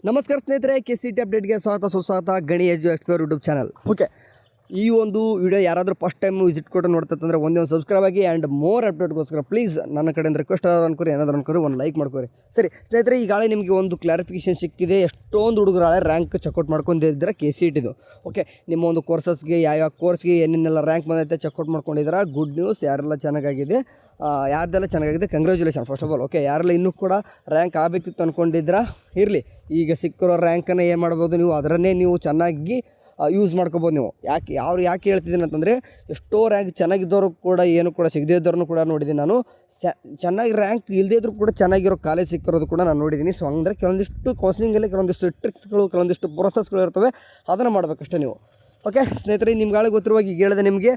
ನಮಸ್ಕಾರ ಸ್ನೇಹಿತರೆ, KCET ಅಪ್ಡೇಟ್ಗೆ ಸ್ವಾಗತ ಸುಸ್ವಾಗತ. ಗಣಿ ಎಜು ಎಕ್ಸ್ಪ್ಲೋರ್ ಯೂಟ್ಯೂಬ್ ಚಾನಲ್. ಓಕೆ, ಈ ಒಂದು ವಿಡಿಯೋ ಯಾರಾದರೂ ಫಸ್ಟ್ ಟೈಮ್ ವಿಸಿಟ್ ಕೊಟ್ಟು ನೋಡ್ತಂದ್ರೆ ಒಂದೇ ಒಂದು ಸಬ್ಸ್ಕ್ರೈಬ್ ಆಗಿ ಆ್ಯಂಡ್ ಮೋರ್ ಅಪ್ಡೇಟ್ಗೋಸ್ಕರ ಪ್ಲೀಸ್ ನನ್ನ ಕಡೆಯಿಂದ ರಿಕ್ವೆಸ್ಟ್ ಅನ್ಕೋರಿ, ಏನಾದರೂ ಅನ್ಕೋರಿ, ಒಂದು ಲೈಕ್ ಮಾಡ್ಕೋರಿ. ಸರಿ ಸ್ನೇಹಿತರೆ, ಈಗಾಗಲೇ ನಿಮಗೆ ಒಂದು ಕ್ಲಾರಿಫಿಕೇಷನ್ ಸಿಕ್ಕಿದೆ. ಎಷ್ಟೊಂದು ಹುಡುಗರು ಹಳೆ ರ್ಯಾಂಕ್ ಚೆಕ್ಔಟ್ ಮಾಡ್ಕೊಂಡಿದ್ದಾರೆ KCET ಇದು. ಓಕೆ, ನಿಮ್ಮ ಒಂದು ಕೋರ್ಸಸ್ಗೆ ಯಾವ ಕೋರ್ಸ್ಗೆ ಏನೇನೆಲ್ಲ ರ್ಯಾಂಕ್ ಬಂದೈತೆ ಚೆಕ್ಔಟ್ ಮಾಡ್ಕೊಂಡಿದ್ದಾರೆ. ಗುಡ್ ನ್ಯೂಸ್, ಯಾರೆಲ್ಲ ಚೆನ್ನಾಗಿದೆ, ಯಾರ್ದೆಲ್ಲ ಚೆನ್ನಾಗಿದೆ, congratulation first of all. Okay, ಯಾರೆಲ್ಲ ಇನ್ನೂ ಕೂಡ ರ್ಯಾಂಕ್ ಆಗಬೇಕಿತ್ತು ಅಂದ್ಕೊಂಡಿದ್ದೀರಾ, ಇರಲಿ. ಈಗ ಸಿಕ್ಕಿರೋ ರ್ಯಾಂಕನ್ನು ಏನು ಮಾಡ್ಬೋದು, ನೀವು ಅದರನ್ನೇ ನೀವು ಚೆನ್ನಾಗಿ ಯೂಸ್ ಮಾಡ್ಕೋಬೋದು. ನೀವು ಯಾಕೆ ಹೇಳ್ತಿದ್ದೀನಿ ಅಂತಂದರೆ, ಎಷ್ಟೋ ರ್ಯಾಂಕ್ ಚೆನ್ನಾಗಿದ್ದವರು ಕೂಡ ಏನು ಕೂಡ ಸಿಗದೇ ಇದ್ದವ್ರನ್ನೂ ಕೂಡ ನೋಡಿದ್ದೀನಿ ನಾನು. ಚೆನ್ನಾಗಿ ರ್ಯಾಂಕ್ ಇಲ್ಲದೇ ಇದ್ರೂ ಕೂಡ ಚೆನ್ನಾಗಿರೋ ಕಾಲೇಜ್ ಸಿಕ್ಕಿರೋದು ಕೂಡ ನಾನು ನೋಡಿದ್ದೀನಿ. ಸೊ ಅಂದರೆ ಕೆಲವೊಂದಿಷ್ಟು ಕೌನ್ಸಿಲಿಂಗಲ್ಲಿ ಕೆಲವೊಂದಿಷ್ಟು ಟ್ರಿಕ್ಸ್ಗಳು, ಕೆಲವೊಂದಿಷ್ಟು ಪ್ರೊಸೆಸ್ಗಳು ಇರ್ತವೆ, ಅದನ್ನು ಮಾಡಬೇಕಷ್ಟೇ ನೀವು. ಓಕೆ ಸ್ನೇಹಿತರೆ, ನಿಮ್ಗಾಳೆ ಗೊತ್ತಿರುವಾಗ ಈಗ ಹೇಳಿದೆ ನಿಮಗೆ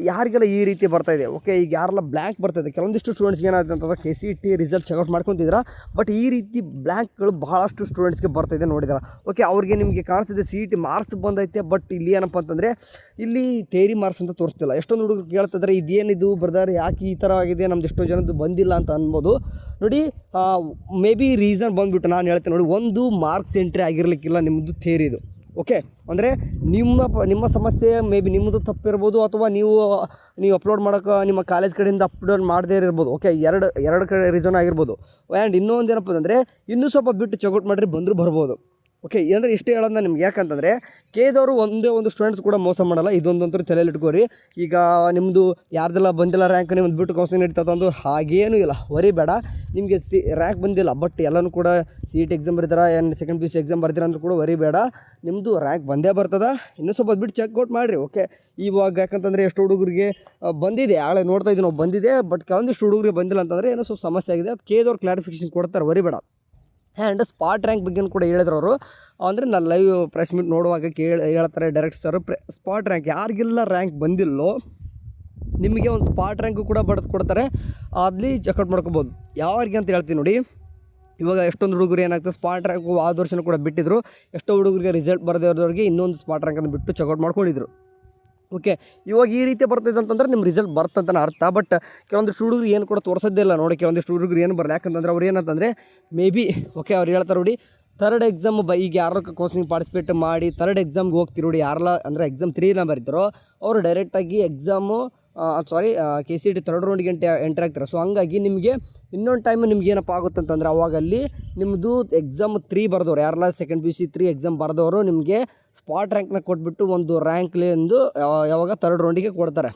ಯಾರಿಗೆಲ್ಲ ಈ ರೀತಿ ಬರ್ತಾಯಿದೆ. ಓಕೆ, ಈಗ ಯಾರೆಲ್ಲ ಬ್ಲ್ಯಾಂಕ್ ಬರ್ತಾಯಿದೆ, ಕೆಲವೊಂದಿಷ್ಟು ಸ್ಟೂಡೆಂಟ್ಸ್ಗೆ ಏನಾಗುತ್ತೆ ಅಂತಂದ್ರೆ KCET ರಿಸಲ್ಟ್ ಚೆಕ್ಔಟ್ ಮಾಡ್ಕೊತಿದ್ದೀರಾ, ಬಟ್ ಈ ರೀತಿ ಬ್ಲ್ಯಾಂಕ್ಗಳು ಬಹಳಷ್ಟು ಸ್ಟೂಡೆಂಟ್ಸ್ಗೆ ಬರ್ತಾಯಿದೆ ನೋಡಿದಾರೆ. ಓಕೆ, ಅವ್ರಿಗೆ ನಿಮಗೆ ಕಾಣಿಸ್ತಿದೆ CET ಮಾರ್ಕ್ಸ್ ಬಂದೈತೆ, ಬಟ್ ಇಲ್ಲಿ ಏನಪ್ಪ ಅಂತಂದರೆ ಇಲ್ಲಿ ಥಿಯರಿ ಮಾರ್ಕ್ಸ್ ಅಂತ ತೋರಿಸ್ತಿಲ್ಲ. ಎಷ್ಟೊಂದು ಹುಡುಗರು ಕೇಳ್ತಿದ್ದಾರೆ, ಇದೇನಿದು ಬ್ರದರ್, ಯಾಕೆ ಈ ಥರ ಆಗಿದೆ, ನಮ್ದು ಎಷ್ಟೋ ಜನದ್ದು ಬಂದಿಲ್ಲ ಅಂತ ಅನ್ಬೋದು. ನೋಡಿ, ಮೇ ಬಿ ರೀಸನ್ ಬಂದುಬಿಟ್ಟು ನಾನು ಹೇಳ್ತೇನೆ ನೋಡಿ, ಒಂದು ಮಾರ್ಕ್ಸ್ ಎಂಟ್ರಿ ಆಗಿರಲಿಕ್ಕಿಲ್ಲ ನಿಮ್ಮದು ಥಿಯರಿ ಇದು. ಓಕೆ, ಅಂದರೆ ನಿಮ್ಮ ಸಮಸ್ಯೆ ಮೇ ಬಿ ನಿಮ್ಮದು ತಪ್ಪಿರ್ಬೋದು, ಅಥವಾ ನೀವು ಅಪ್ಲೋಡ್ ಮಾಡೋಕೆ ನಿಮ್ಮ ಕಾಲೇಜ್ ಕಡೆಯಿಂದ ಅಪ್ಲೋಡ್ ಮಾಡದೇ ಇರ್ಬೋದು. ಓಕೆ, ಎರಡು ಕಡೆ ರೀಸನ್ ಆಗಿರ್ಬೋದು. ಆ್ಯಂಡ್ ಇನ್ನೊಂದು ಏನಪ್ಪ ಅಂದರೆ, ಇನ್ನೂ ಸ್ವಲ್ಪ ಬಿಟ್ಟು ಚೆಕ್ಔಟ್ ಮಾಡಿರಿ, ಬಂದರೂ ಬರ್ಬೋದು. ಓಕೆ, ಅಂದರೆ ಇಷ್ಟೇ ಹೇಳೋದನ್ನ ನಿಮ್ಗೆ. ಯಾಕಂತಂದರೆ ಕೇದವರು ಒಂದೇ ಒಂದು ಸ್ಟೂಡೆಂಟ್ಸ್ ಕೂಡ ಮೋಸ ಮಾಡಲ್ಲ, ಇದೊಂದಂತೂ ತಲೆಯಲ್ಲಿ ಇಟ್ಕೋರಿ. ಈಗ ನಿಮ್ಮದು ಯಾರ್ದೆಲ್ಲ ಬಂದಿಲ್ಲ ರ್ಯಾಂಕ್, ನಿಮ್ಮದು ಬಿಟ್ಟು ಕೌನ್ಸಿಲಿಂಗ್ ನಡೀತದಂದು ಹಾಗೇನೂ ಇಲ್ಲ, ವರಿ ಬೇಡ. ನಿಮಗೆ ರ್ಯಾಂಕ್ ಬಂದಿಲ್ಲ, ಬಟ್ ಎಲ್ಲನೂ ಕೂಡ CET ಎಕ್ಸಾಮ್ ಬರ್ತೀರಾ, ಆ್ಯಂಡ್ ಸೆಕೆಂಡ್ PUC ಎಕ್ಸಾಮ್ ಬರ್ತೀರಾ ಅಂದರೂ ಕೂಡ ವರಿ ಬೇಡ, ನಿಮ್ಮದು ರ್ಯಾಂಕ್ ಬಂದೇ ಬರ್ತದೆ. ಇನ್ನೂ ಸ್ವಲ್ಪ ಬಿಟ್ಟು ಚೆಕ್ಔಟ್ ಮಾಡಿರಿ. ಓಕೆ, ಇವಾಗ ಯಾಕಂತಂದರೆ ಎಷ್ಟು ಹುಡುಗರಿಗೆ ಬಂದಿದೆ, ಆಳೆ ನೋಡ್ತಾ ಇದ್ದೀವಿ ನಾವು, ಬಂದಿದೆ, ಬಟ್ ಕೆಲವೊಂದಿಷ್ಟು ಹುಡುಗರಿಗೆ ಬಂದಿಲ್ಲ ಅಂತಂದರೆ ಏನೋ ಸ್ವಲ್ಪ ಸಮಸ್ಯೆ ಆಗಿದೆ. ಅದು ಕೇದವ್ರು ಕ್ಲಾರಿಫಿಕೇಷನ್ ಕೊಡ್ತಾರೆ, ವರಿ ಬೇಡ. ಆ್ಯಂಡ್ ಸ್ಪಾಟ್ ರ್ಯಾಂಕ್ ಬಗ್ಗೆ ಕೂಡ ಹೇಳಿದ್ರು ಅವರು. ಅಂದರೆ ನಾನು ಲೈವ್ ಪ್ರೆಸ್ ಮೀಟ್ ನೋಡುವಾಗ ಹೇಳ್ತಾರೆ ಡೈರೆಕ್ಟ್ ಸರ್, ಸ್ಪಾಟ್ ರ್ಯಾಂಕ್ ಯಾರಿಗೆಲ್ಲ ರ್ಯಾಂಕ್ ಬಂದಿಲ್ಲೋ ನಿಮಗೆ ಒಂದು ಸ್ಪಾಟ್ ರ್ಯಾಂಕು ಕೂಡ ಬರೆದು ಕೊಡ್ತಾರೆ, ಅಲ್ಲಿ ಚೆಕ್ಔಟ್ ಮಾಡ್ಕೋಬೋದು. ಯಾರಿಗೆ ಅಂತ ಹೇಳ್ತೀನಿ ನೋಡಿ. ಇವಾಗ ಎಷ್ಟೊಂದು ಹುಡುಗರು ಏನಾಗ್ತದೆ, ಸ್ಪಾಟ್ ರ್ಯಾಂಕು ಆದ ವರ್ಷನೂ ಕೂಡ ಬಿಟ್ಟಿದ್ರು. ಎಷ್ಟೋ ಹುಡುಗರಿಗೆ ರಿಸಲ್ಟ್ ಬರದೇ ಇರೋರಿಗೆ ಇನ್ನೊಂದು ಸ್ಪಾಟ್ ರ್ಯಾಂಕ್ ಅಂತ ಬಿಟ್ಟು ಚೆಕ್ಔಟ್ ಮಾಡ್ಕೊಂಡಿದ್ರು. ಓಕೆ, ಇವಾಗ ಈ ರೀತಿ ಬರ್ತಿದೆ ಅಂತಂದ್ರೆ ನಿಮ್ಮ ರಿಸಲ್ಟ್ ಬರ್ತಂತ ಅರ್ಥ. ಬಟ್ ಕೆಲವೊಂದಿಷ್ಟು ಹುಡುಗರು ಏನು ಕೂಡ ತೋರಿಸೋದಿಲ್ಲ ನೋಡಿ. ಕೆಲವೊಂದಿಷ್ಟು ಹುಡುಗರು ಏನು ಬರಲ್ಲ, ಯಾಕಂತಂದ್ರೆ ಅವ್ರು ಏನಂತಂದರೆ ಮೇ ಬಿ ಓಕೆ ಅವ್ರು ಹೇಳ್ತಾರೆ ನೋಡಿ, ಥರ್ಡ್ ಎಕ್ಸಾಮ್ ಈಗ ಯಾರು ಕೌನ್ಸಿಲಿಂಗ್ ಪಾರ್ಟಿಸಿಪೇಟ್ ಮಾಡಿ ಥರ್ಡ್ ಎಕ್ಸಾಮ್ಗೆ ಹೋಗ್ತೀರಿ ನೋಡಿ, ಯಾರೆಲ್ಲ ಅಂದರೆ ಎಕ್ಸಾಮ್ 3 ಬರೀತಾರೋ ಅವರು ಡೈರೆಕ್ಟಾಗಿ ಎಕ್ಸಾಮು KCET ಥರ್ಡ್ ರೌಂಡಿಗೆ ಎಂಟ್ರಿ ಆಗ್ತಾರೆ. ಸೊ ಹಂಗಾಗಿ ನಿಮಗೆ ಇನ್ನೊಂದು ಟೈಮ್ ನಿಮ್ಗೆ ಏನಪ್ಪ ಆಗುತ್ತೆ ಅಂತಂದರೆ, ಅವಾಗ ಅಲ್ಲಿ ನಿಮ್ಮದು ಎಕ್ಸಾಮ್ 3 ಬರೆದವ್ರು, ಯಾರೆಲ್ಲ ಸೆಕೆಂಡ್ PUC 3 ಎಕ್ಸಾಮ್ ಬರೆದವರು ನಿಮಗೆ ಸ್ಪಾಟ್ ರ್ಯಾಂಕ್ನ ಕೊಟ್ಬಿಟ್ಟು ಒಂದು ರ್ಯಾಂಕ್ಲಿಂದು ಯಾವಾಗ ಥರ್ಡ್ ರೌಂಡಿಗೆ ಕೊಡ್ತಾರೆ,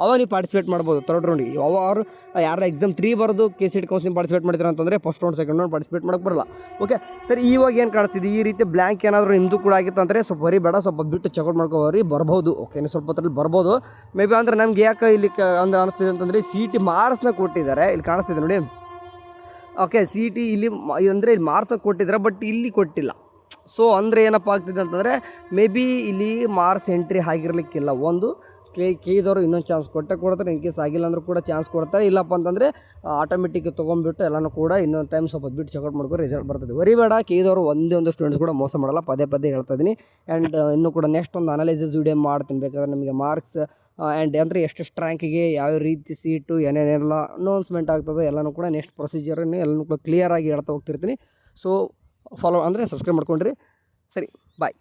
ಅವಾಗ ನೀವು ಪಾರ್ಟಿಸಿಪೇಟ್ ಮಾಡ್ಬೋದು ಥರ್ಡ್ ರೌಂಡಿಗೆ. ಅವರು ಯಾರು ಎಕ್ಸಾಮ್ 3 ಬರೆದು KCET ಕೌನ್ಸಿಲಿಂಗ್ ಪಾರ್ಟಿಸಿಪೇಟ್ ಮಾಡಿದ್ರೆ ಅಂತಂದರೆ first round second round participate ಮಾಡೋಕ್ಕೆ ಬರಲ್ಲ. ಓಕೆ ಸರಿ, ಇವಾಗ ಏನು ಕಾಣಿಸ್ತಿದೆ, ಈ ರೀತಿ ಬ್ಲ್ಯಾಂಕ್ ಏನಾದರೂ ನಿಮ್ಮದು ಕೂಡ ಆಗಿತ್ತು ಅಂದರೆ ಸ್ವಲ್ಪ ಬರೀ ಬೇಡ, ಸ್ವಲ್ಪ ಬಿಟ್ಟು ಚೆಕ್ಔಟ್ ಮಾಡ್ಕೋರಿ, ಬರ್ಬೋದು. ಓಕೆ, ನೀವು ಸ್ವಲ್ಪ ಹೊತ್ತಲ್ಲಿ ಬರ್ಬೋದು ಮೇ ಬಿ. ಅಂದರೆ ನಮ್ಗೆ ಯಾಕೆ ಇಲ್ಲಿ ಅಂದರೆ ಅನಿಸ್ತಿದೆ ಅಂತಂದರೆ, CET ಮಾರ್ಕ್ಸ್ನ ಕೊಟ್ಟಿದ್ದಾರೆ, ಇಲ್ಲಿ ಕಾಣಿಸ್ತಿದೆ ನೋಡಿ. ಓಕೆ, CET ಇಲ್ಲಿ ಅಂದರೆ ಇಲ್ಲಿ ಮಾರ್ಕ್ಸ್ನ ಕೊಟ್ಟಿದ್ದಾರೆ, ಬಟ್ ಇಲ್ಲಿ ಕೊಟ್ಟಿಲ್ಲ. ಸೊ ಅಂದರೆ ಏನಪ್ಪ ಆಗ್ತಿದೆ ಅಂತಂದರೆ, ಮೇ ಬಿ ಇಲ್ಲಿ ಮಾರ್ಕ್ಸ್ ಎಂಟ್ರಿ ಆಗಿರಲಿಕ್ಕಿಲ್ಲ. ಒಂದು ಕೇದವರು ಇನ್ನೊಂದು ಚಾನ್ಸ್ ಕೊಡ್ತಾರೆ, ಇನ್ ಕೇಸ್ ಆಗಿಲ್ಲ ಅಂದರೂ ಕೂಡ ಚಾನ್ಸ್ ಕೊಡ್ತಾರೆ. ಇಲ್ಲಪ್ಪ ಅಂತಂದರೆ ಆಟೋಮೆಟಿಕ್ ತೊಗೊಂಡ್ಬಿಟ್ಟು ಎಲ್ಲನೂ ಕೂಡ ಇನ್ನೊಂದು ಟೈಮ್ ಸ್ವಲ್ಪ ಬಿಟ್ಟು ಚೆಕ್ಔಟ್ ಮಾಡ್ಕೊಂಡು ರಿಸಲ್ಟ್ ಬರ್ತದೆ. ವರಿ ಬೇಡ, ಕೇದವರು ಒಂದೇ ಒಂದು ಸ್ಟೂಡೆಂಟ್ಸ್ ಕೂಡ ಮೋಸ ಮಾಡಲ್ಲ, ಪದೇ ಹೇಳ್ತಾ ಇದ್ದೀನಿ. ಆ್ಯಂಡ್ ಇನ್ನೂ ಕೂಡ ನೆಕ್ಸ್ಟ್ ಒಂದು ಅನಾಲಿಸಿಸ್ ವಿಡಿಯೋ ಮಾಡ್ತೀನಿ, ಬೇಕಾದ್ರೆ ನಿಮಗೆ ಮಾರ್ಕ್ಸ್ ಆ್ಯಂಡ್ ಅಂದರೆ ಎಷ್ಟೆಷ್ಟು ರ್ಯಾಂಕಿಗೆ ಯಾವ ರೀತಿ ಸೀಟು ಏನೇನೆಲ್ಲ ಅನೌನ್ಸ್ಮೆಂಟ್ ಆಗ್ತದೆ ಎಲ್ಲನೂ ಕೂಡ ನೆಕ್ಸ್ಟ್ ಪ್ರೊಸೀಜರನ್ನು ಎಲ್ಲನೂ ಕೂಡ ಕ್ಲಿಯರಾಗಿ ಹೇಳ್ತಾ ಹೋಗ್ತಿರ್ತೀನಿ. ಸೊ ಫಾಲೋ ಅಂದರೆ ಸಬ್ಸ್ಕ್ರೈಬ್ ಮಾಡ್ಕೊಂಡ್ರಿ. ಸರಿ, ಬಾಯ್.